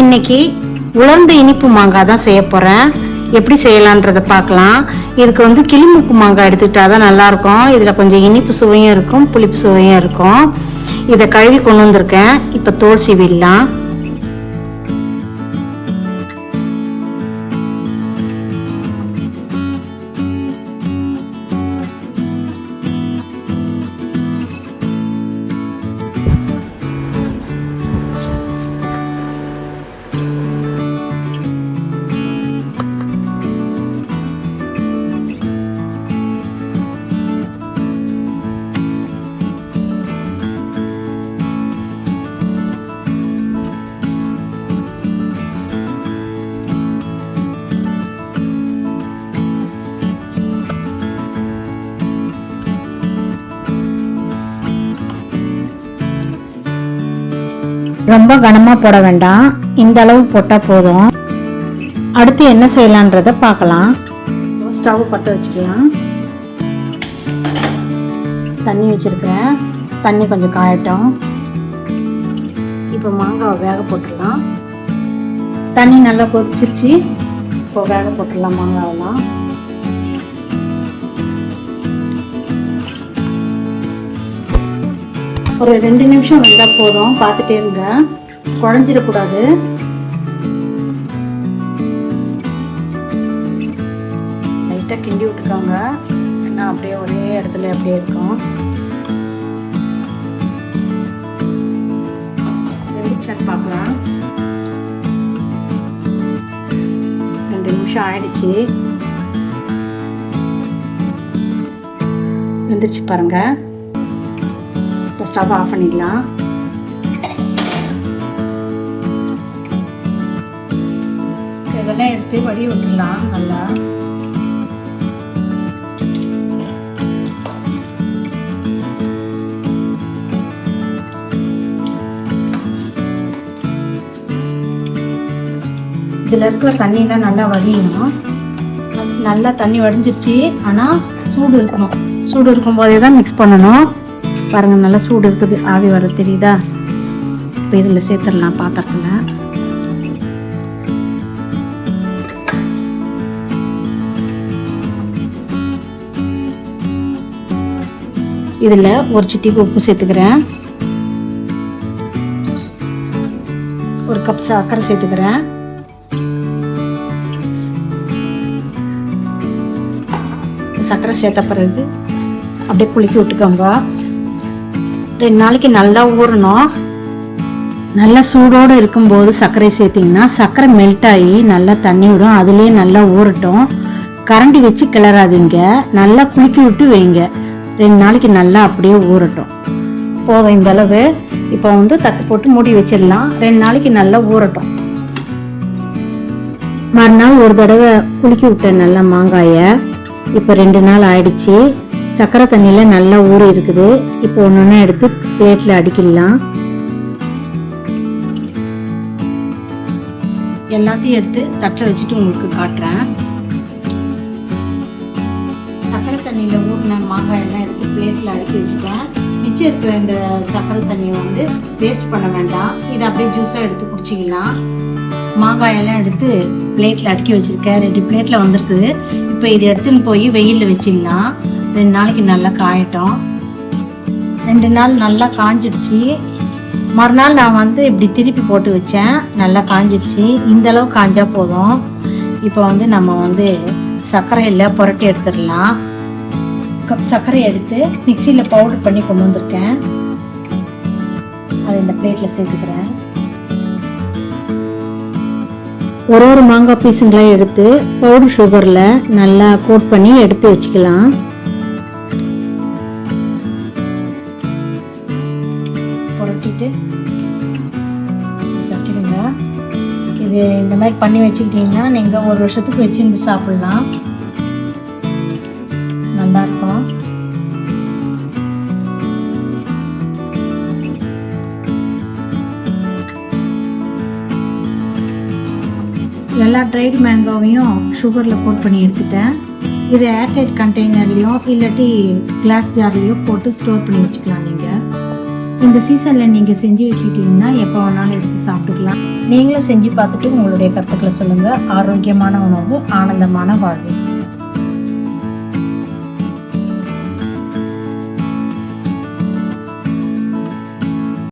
இன்னைக்கு உலர்ந்த இனிப்பு மாங்காய் தான் செய்ய போறேன். எப்படி செய்யலான்றத பார்க்கலாம். இதுக்கு கிளிமூக்கு மாங்காய் எடுத்துக்கிட்டாதான் நல்லா இருக்கும். இதுல கொஞ்சம் இனிப்பு சுவையும் இருக்கும், புளிப்பு சுவையும் இருக்கும். இதை கழுவி கொண்டு வந்திருக்கேன். இப்ப தோல் சீவிடலாம். ரொம்ப கனமா போட வேண்டாம், இந்த அளவு போட்டா போதும். அடுத்து என்ன செய்யலான்றத பார்க்கலாம். ஸ்டவ் பற்ற வச்சுக்கலாம். தண்ணி வச்சிருக்கேன். தண்ணி கொஞ்சம் காயட்டும். இப்போ மாங்காவை வேக போட்டுடலாம். தண்ணி நல்லா கொதிச்சிருச்சு. இப்போ வேக போட்டுடலாம் மாங்காவெல்லாம். ஒரு 2 நிமிஷம் வெந்தால் போதும். பார்த்துட்டே இருங்க, குழஞ்சிடக்கூடாது. லைட்டாக கிண்டி விட்டுக்காங்க, ஏன்னா அப்படியே ஒரே இடத்துல அப்படியே இருக்கும். வெந்துச்சான்னு பார்க்கலாம். 2 நிமிஷம் ஆயிடுச்சு. வெந்துருச்சு பாருங்க. ஸ்டவ் ஆஃப் பண்ணிடலாம். இதெல்லாம் எடுத்து வடி விட்டுடலாம் நல்லா. இதில் இருக்கிற தண்ணியெலாம் நல்லா வடியணும். நல்லா தண்ணி வடிஞ்சிருச்சு. ஆனால் சூடு இருக்கணும். சூடு இருக்கும் போதே தான் மிக்ஸ் பண்ணணும். பாருங்க, நல்லா சூடு இருக்குது, ஆவி வர தெரியுதா? இப்போ இதில் சேர்த்துடலாம் பாத்திரத்தில். இதில் ஒரு சிட்டிக்கு உப்பு சேர்த்துக்கிறேன். ஒரு கப் சர்க்கரை சேர்த்துக்கிறேன். சர்க்கரை சேர்த்த பிறகு அப்படியே குலுக்கி விட்டுக்கோங்க. 2 நாளைக்கு நல்லா ஊறணும். நல்லா சூடோடு இருக்கும்போது சர்க்கரை சேர்த்திங்கன்னா சர்க்கரை மெல்ட் ஆகி நல்லா தண்ணி விடும். அதுலேயே நல்லா ஊறட்டும். கரண்டி வச்சு கிளறாதீங்க, நல்லா குலுக்கி விட்டு வைங்க. 2 நாளைக்கு நல்லா அப்படியே ஊறட்டும். போதும் இந்த அளவு. இப்போ தட்டு போட்டு மூடி வச்சிடலாம். 2 நாளைக்கு நல்லா ஊறட்டும். மறுநாள் ஒரு தடவை குலுக்கி விட்டேன் நல்லா மாங்காயை. இப்போ 2 நாள் ஆயிடுச்சு. சக்கரை தண்ணியில் நல்லா ஊறி இருக்குது. இப்போ ஒன்று எடுத்து பிளேட்டில் அடிக்கலாம். எல்லாத்தையும் எடுத்து தட்டில் வச்சுட்டு உங்களுக்கு காட்டுறேன். சக்கரை தண்ணியில் ஊறின மாங்காய் எல்லாம் எடுத்து பிளேட்டில் அடுக்கி வச்சுட்டேன். மிச்சம் இருக்கிற இந்த சக்கரை தண்ணியை வேஸ்ட் பண்ண வேண்டாம். இதை அப்படியே ஜூஸாக எடுத்து குடிச்சிக்கலாம். மாங்காயெல்லாம் எடுத்து பிளேட்டில் அடுக்கி வச்சுருக்கேன். 2 பிளேட்டில் வந்திருக்குது. இப்போ இதை எடுத்துன்னு போய் வெயிலில் வச்சிடலாம். 2 நாளைக்கு நல்லா காயட்டும். 2 நாள் நல்லா காஞ்சிடுச்சு. மறுநாள் நான் இப்படி திருப்பி போட்டு வச்சேன். நல்லா காஞ்சிடுச்சு. இந்த அளவு காஞ்சா போதும். இப்போ நம்ம சர்க்கரையில் புரட்டி எடுத்துடலாம். கப் சர்க்கரை எடுத்து மிக்சியில் பவுடர் பண்ணி கொண்டு வந்திருக்கேன். அதை இந்த பிளேட்டில் சேர்த்துக்கிறேன். ஒரு மாங்காய் பீஸுங்களை எடுத்து பவுடர் சுகரில் நல்லா கோட் பண்ணி எடுத்து வச்சுக்கலாம். புரட்டிட்டு தட்டிடுங்க. இது இந்த மாதிரி பண்ணி வச்சுக்கிட்டிங்கன்னா நீங்கள் 1 வருஷத்துக்கு வச்சுருந்து சாப்பிட்லாம். நல்லாயிருக்கும். எல்லா ட்ரைடு மேங்கோவையும் சுகரில் கோட் பண்ணி எடுத்துட்டேன். இதை ஏர்டைட் கண்டெய்னர்லேயோ இல்லாட்டி கிளாஸ் ஜார்லேயோ போட்டு ஸ்டோர் பண்ணி வச்சுக்கலாம். நீங்கள் இந்த சீசனில் நீங்கள் செஞ்சு வச்சுக்கிட்டீங்கன்னா எப்போ வேணாலும் எடுத்து சாப்பிட்டுக்கலாம். நீங்களும் செஞ்சு பார்த்துட்டு உங்களுடைய கருத்துக்களை சொல்லுங்கள். ஆரோக்கியமான உணவு, ஆனந்தமான வாழ்வு.